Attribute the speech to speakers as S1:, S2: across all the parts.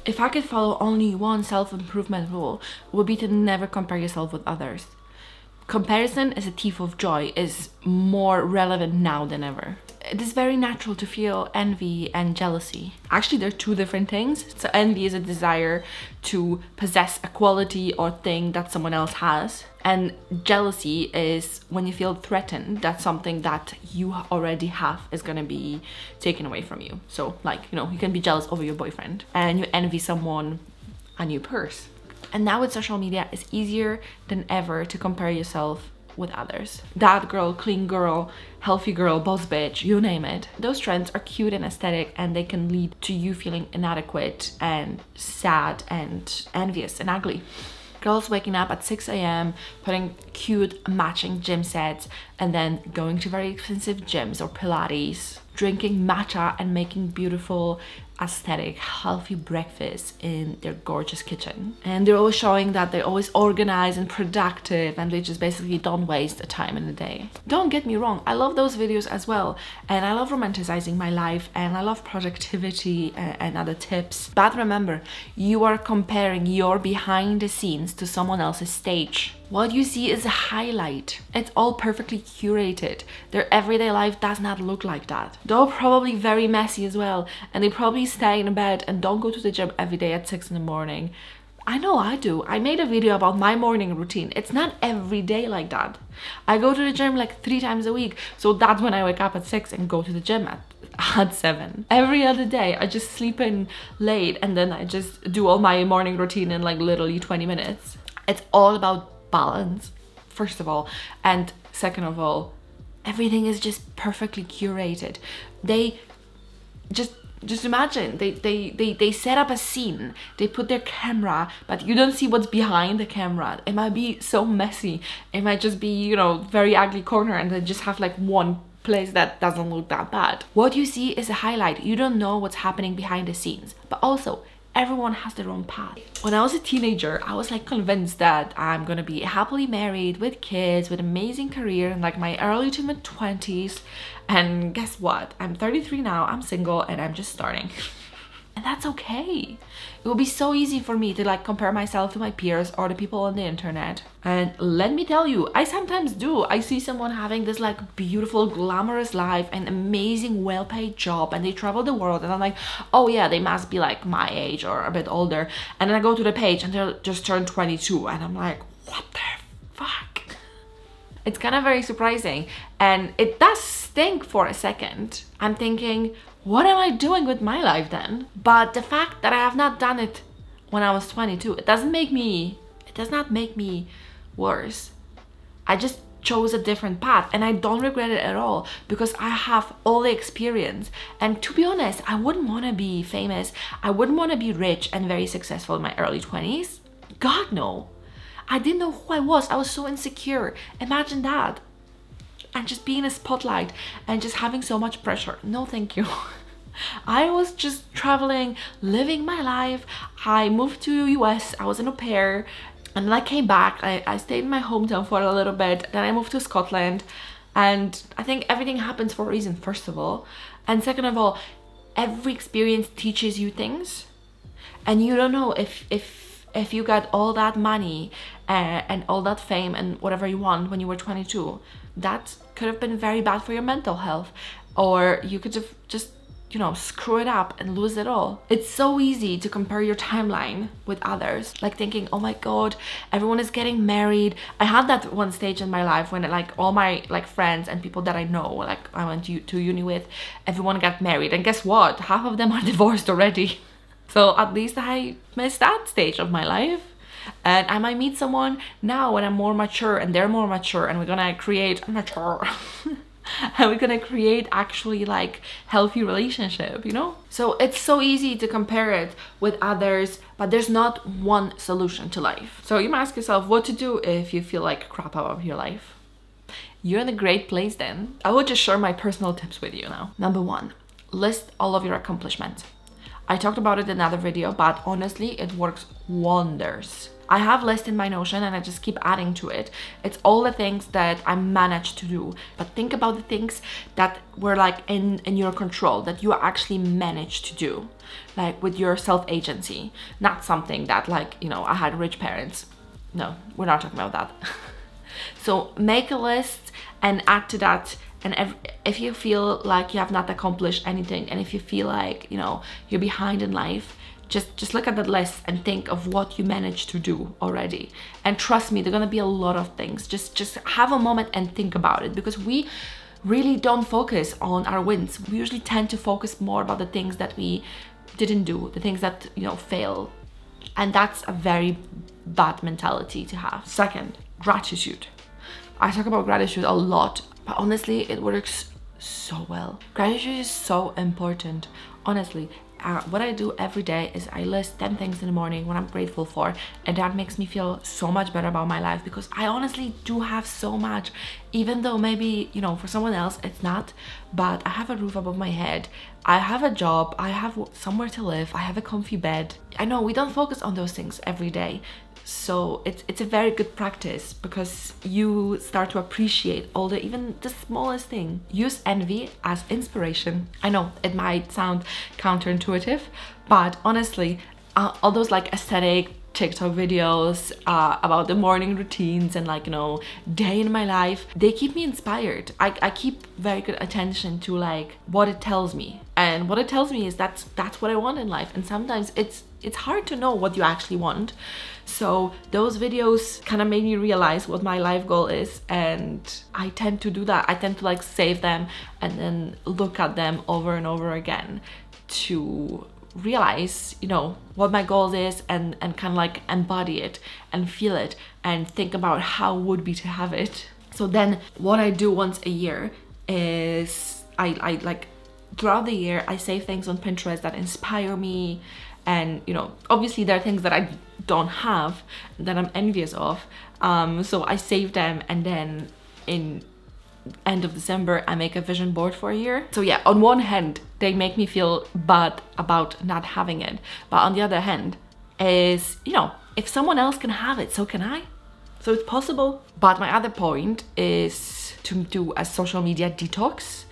S1: If I could follow only one self-improvement rule, it would be to never compare yourself with others. Comparison is a thief of joy is more relevant now than ever. It is very natural to feel envy and jealousy. Actually, they're two different things. So envy is a desire to possess a quality or thing that someone else has. And jealousy is when you feel threatened that something that you already have is gonna be taken away from you. So like, you know, you can be jealous over your boyfriend and you envy someone a new purse. And now with social media, it's easier than ever to compare yourself with others. That girl, clean girl, healthy girl, boss bitch, you name it. Those trends are cute and aesthetic, and they can lead to you feeling inadequate and sad and envious and ugly. Girls waking up at 6 a.m, putting cute matching gym sets, and then going to very expensive gyms or Pilates, drinking matcha and making beautiful, aesthetic, healthy breakfast in their gorgeous kitchen. And they're always showing that they're always organized and productive, and they just basically don't waste a time in the day. Don't get me wrong, I love those videos as well, and I love romanticizing my life, and I love productivity and other tips. But remember, you are comparing your behind the scenes to someone else's stage. What you see is a highlight. It's all perfectly curated. Their everyday life does not look like that. They're probably very messy as well, and they probably stay in bed and don't go to the gym every day at 6 in the morning. I know I do. I made a video about my morning routine. It's not every day like that. I go to the gym like 3 times a week, so that's when I wake up at 6 and go to the gym at 7. Every other day I just sleep in late, and then I just do all my morning routine in like literally 20 minutes. It's all about balance, first of all, and second of all, everything is just perfectly curated. They just imagine they set up a scene, they put their camera, but you don't see what's behind the camera. It might be so messy, it might just be, you know, very ugly corner, and they just have like one place that doesn't look that bad. What you see is a highlight. You don't know what's happening behind the scenes. But also, everyone has their own path. When I was a teenager, I was like convinced that I'm gonna be happily married with kids, with amazing career in like my early to mid 20s. And guess what? I'm 33 now, I'm single, and I'm just starting. And that's okay. It will be so easy for me to like compare myself to my peers or the people on the internet. And let me tell you, I sometimes do. I see someone having this like beautiful, glamorous life and amazing, well-paid job, and they travel the world, and I'm like, oh yeah, they must be like my age or a bit older. And then I go to the page and they're just turned 22, and I'm like, what the fuck? It's kind of very surprising, and it does stink for a second. I'm thinking, what am I doing with my life then? But the fact that I have not done it when I was 22, it does not make me worse. I just chose a different path, and I don't regret it at all, because I have all the experience. And to be honest, I wouldn't want to be famous. I wouldn't want to be rich and very successful in my early 20s. God, no. I didn't know who I was. I was so insecure. Imagine that. And just being in a spotlight and just having so much pressure. No, thank you. I was just traveling, living my life. I moved to US. I was an au pair. And then I came back. I stayed in my hometown for a little bit. Then I moved to Scotland. And I think everything happens for a reason, first of all. And second of all, every experience teaches you things. And you don't know if you got all that money and all that fame and whatever you want when you were 22, that could have been very bad for your mental health, or you could have just, you know, screw it up and lose it all. It's so easy to compare your timeline with others, like thinking, oh my god, everyone is getting married. I had that one stage in my life when like all my like friends and people that I know, like I went to uni with, everyone got married, and guess what, half of them are divorced already. So at least I missed that stage of my life. And I might meet someone now when I'm more mature and they're more mature, and we're gonna create and we're gonna create actually like healthy relationship, you know? So it's so easy to compare it with others, but there's not one solution to life. So you might ask yourself what to do if you feel like crap about your life. You're in a great place then. I will just share my personal tips with you now. Number 1, list all of your accomplishments. I talked about it in another video, but honestly, it works wonders. I have list in my Notion and I just keep adding to it. It's all the things that I managed to do. But think about the things that were like in your control, that you actually managed to do, like with your self-agency. Not something that like, you know, I had rich parents. No, we're not talking about that. So make a list and add to that. And if you feel like you have not accomplished anything, and if you feel like, you know, you're behind in life, just look at that list and think of what you managed to do already. And trust me, there are gonna be a lot of things. Just have a moment and think about it, because we really don't focus on our wins. We usually tend to focus more about the things that we didn't do, the things that, you know, fail. And that's a very bad mentality to have. Second, gratitude. I talk about gratitude a lot, but honestly, it works so well. Gratitude is so important, honestly. What I do every day is I list 10 things in the morning what I'm grateful for, and that makes me feel so much better about my life, because I honestly do have so much, even though maybe, you know, for someone else it's not, but I have a roof above my head, I have a job, I have somewhere to live, I have a comfy bed. I know we don't focus on those things every day, so it's a very good practice, because you start to appreciate all the, even the smallest thing. Use envy as inspiration. I know it might sound counterintuitive, but honestly, all those like aesthetic TikTok videos about the morning routines and like, you know, day in my life, they keep me inspired. I keep very good attention to like what it tells me, and what it tells me is that's what I want in life. And sometimes it's hard to know what you actually want. So those videos kind of made me realize what my life goal is, and I tend to do that. I tend to like save them and then look at them over and over again to realize, you know, what my goal is, and kind of like embody it and feel it and think about how it would be to have it. So then what I do once a year is I like throughout the year I save things on Pinterest that inspire me. And, you know, obviously there are things that I don't have that I'm envious of. So I save them, and then in end of December I make a vision board for a year. So yeah, on one hand they make me feel bad about not having it, but on the other hand is, you know, if someone else can have it, so can I. So it's possible. But my other point is to do a social media detox.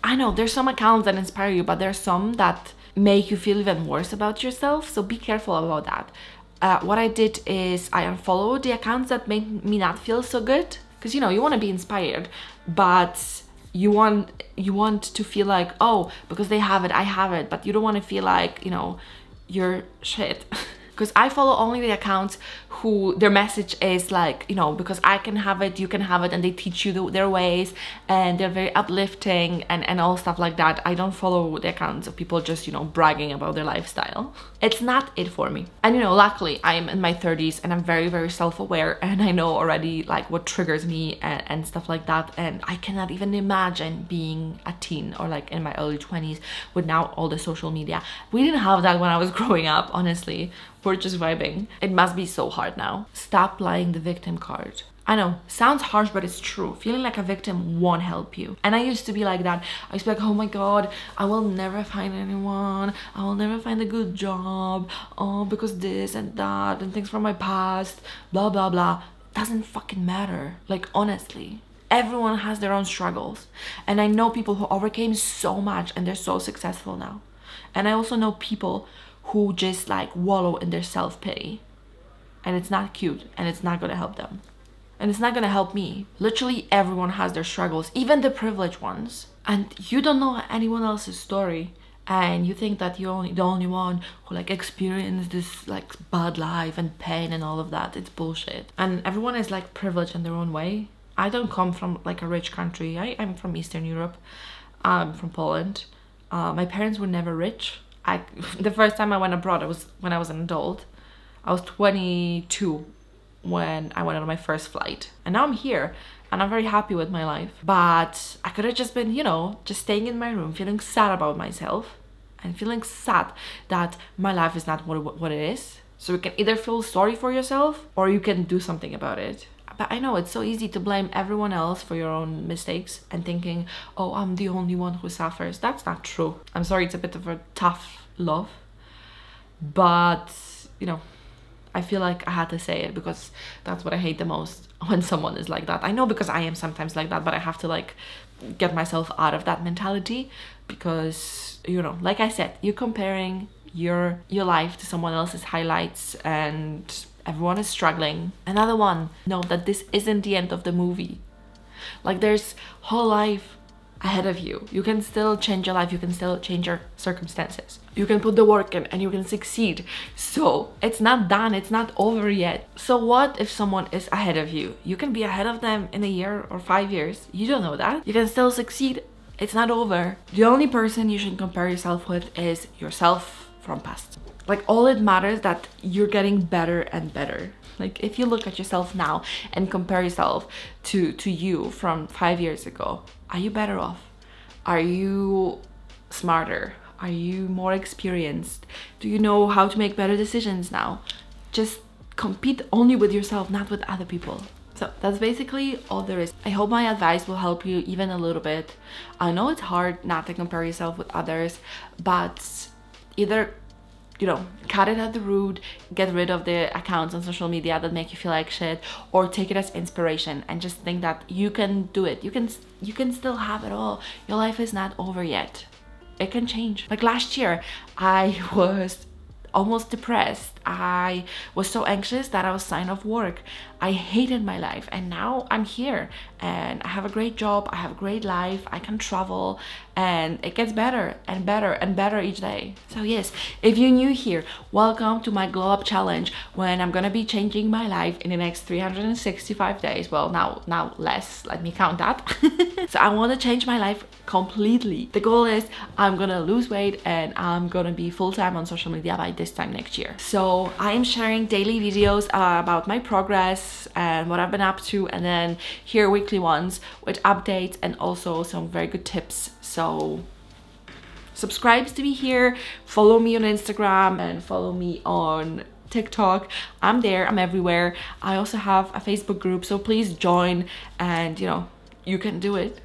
S1: I know there's some accounts that inspire you, but there's some that make you feel even worse about yourself, so be careful about that. What I did is I unfollowed the accounts that made me not feel so good, because, you know, you want to be inspired, but you want to feel like, oh, because they have it, I have it, but you don't want to feel like, you know, you're shit. Because I follow only the accounts who their message is like, you know, because I can have it, you can have it, and they teach you their ways, and they're very uplifting and all stuff like that. I don't follow the accounts of people just, you know, bragging about their lifestyle. It's not it for me. And, you know, luckily I'm in my 30s and I'm very, very self-aware, and I know already like what triggers me and stuff like that. And I cannot even imagine being a teen or like in my early 20s with now all the social media. We didn't have that when I was growing up, honestly. We're just vibing. It must be so hard now. Stop playing the victim card. I know, sounds harsh, but it's true. Feeling like a victim won't help you. And I used to be like that. I used to be like, oh my god, I will never find anyone. I will never find a good job. Oh, because this and that and things from my past, blah, blah, blah. Doesn't fucking matter. Like, honestly. Everyone has their own struggles. And I know people who overcame so much and they're so successful now. And I also know people who just like wallow in their self-pity, and it's not cute, and it's not gonna help them, and it's not gonna help me. Literally everyone has their struggles, even the privileged ones, and you don't know anyone else's story, and you think that you're the only one who like experienced this like bad life and pain and all of that. It's bullshit. And everyone is like privileged in their own way. I don't come from like a rich country. I'm from Eastern Europe. I'm from Poland. My parents were never rich. The first time I went abroad, was when I was an adult. I was 22 when I went on my first flight. And now I'm here and I'm very happy with my life. But I could have just been, you know, just staying in my room, feeling sad about myself and feeling sad that my life is not what it is. So you can either feel sorry for yourself or you can do something about it. But I know it's so easy to blame everyone else for your own mistakes and thinking, oh, I'm the only one who suffers. That's not true. I'm sorry, it's a bit of a tough love. But, you know, I feel like I had to say it because that's what I hate the most, when someone is like that. I know, because I am sometimes like that, but I have to like get myself out of that mentality, because, you know, like I said, you're comparing your life to someone else's highlights, and everyone is struggling. Another one, know that this isn't the end of the movie. Like, there's whole life ahead of you. You can still change your life, you can still change your circumstances, you can put the work in, and you can succeed. So it's not done, it's not over yet. So what if someone is ahead of you? You can be ahead of them in a year or 5 years. You don't know that. You can still succeed. It's not over. The only person you should compare yourself with is yourself from past. Like, all it matters that you're getting better and better. Like, if you look at yourself now and compare yourself to you from 5 years ago, are you better off? Are you smarter? Are you more experienced? Do you know how to make better decisions now? Just compete only with yourself, not with other people. So that's basically all there is. I hope my advice will help you even a little bit. I know it's hard not to compare yourself with others, but either, you know, cut it at the root, get rid of the accounts on social media that make you feel like shit, or take it as inspiration and just think that you can do it. You can still have it all. Your life is not over yet. It can change. Like, last year, I was almost depressed. I was so anxious that I was signed off work. I hated my life, and now I'm here and I have a great job, I have a great life, I can travel, and it gets better and better and better each day. So yes, if you're new here, welcome to my Glow Up Challenge, when I'm gonna be changing my life in the next 365 days. Well, now less, let me count that. So I want to change my life completely. The goal is I'm gonna lose weight and I'm gonna be full-time on social media by this time next year. So I am sharing daily videos about my progress and what I've been up to, and then here weekly ones with updates and also some very good tips. So subscribe to be here, follow me on Instagram and follow me on TikTok. I'm there, I'm everywhere. I also have a Facebook group, so please join, and you know, you can do it.